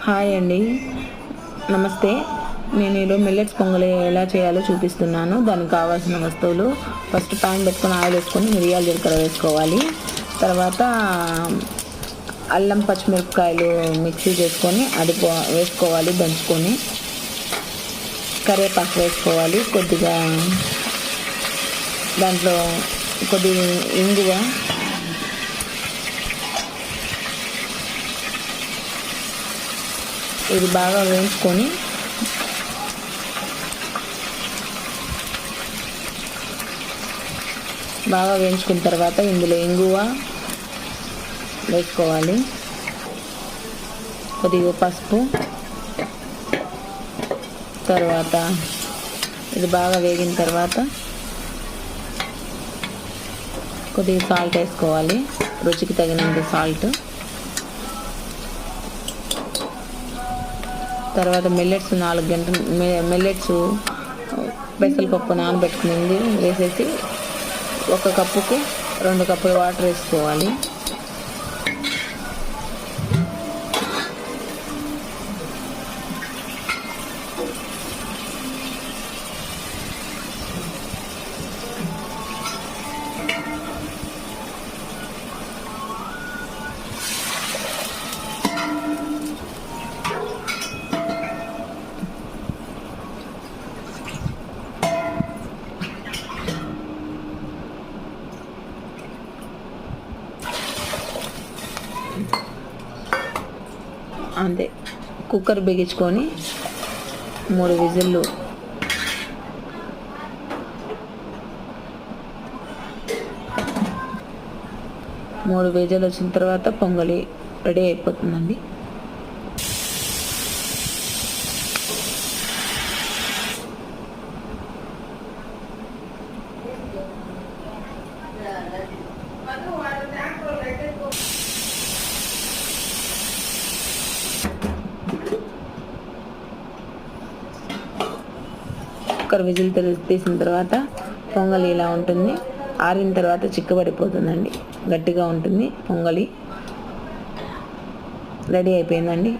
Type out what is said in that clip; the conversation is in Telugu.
హాయ్ అండి, నమస్తే. నేను ఈరోజు మిల్లెట్స్ పొంగలి ఎలా చేయాలో చూపిస్తున్నాను. దానికి కావాల్సిన వస్తువులు: ఫస్ట్ ప్యాన్ పెట్టుకొని ఆయిల్ వేసుకొని మిరియాలు జీలకర్ర వేసుకోవాలి. తర్వాత అల్లం పచ్చిమిరపకాయలు మిక్సీ చేసుకొని అది వేసుకోవాలి, దంచుకొని. కరివేపాకు వేసుకోవాలి, కొద్దిగా దాంట్లో కొద్దిగా ఇంగువ, ఇది బాగా వేయించుకొని వేయించుకున్న తర్వాత ఇందులో ఇంగువ వేసుకోవాలి, కొద్దిగా పసుపు. తర్వాత ఇది బాగా వేగిన తర్వాత కొద్దిగా సాల్ట్ వేసుకోవాలి, రుచికి తగినంత సాల్ట్. తర్వాత మిల్లెట్స్ 4 గంటలు మిల్లెట్స్ పెసరపప్పు నానబెట్టుకుని వేసేసి 1 కప్పుకు 2 కప్పులు వాటర్ వేసుకోవాలి. అంతే, కుక్కర్ బిగించుకొని 3 విజిల్లు. వచ్చిన తర్వాత పొంగలి రెడీ అయిపోతుందండి. కుక్కర్ విజిల్ తీసిన తర్వాత పొంగలి ఇలా ఉంటుంది. ఆరిన తర్వాత చిక్కబడిపోతుందండి, గట్టిగా ఉంటుంది. పొంగలి రెడీ అయిపోయిందండి.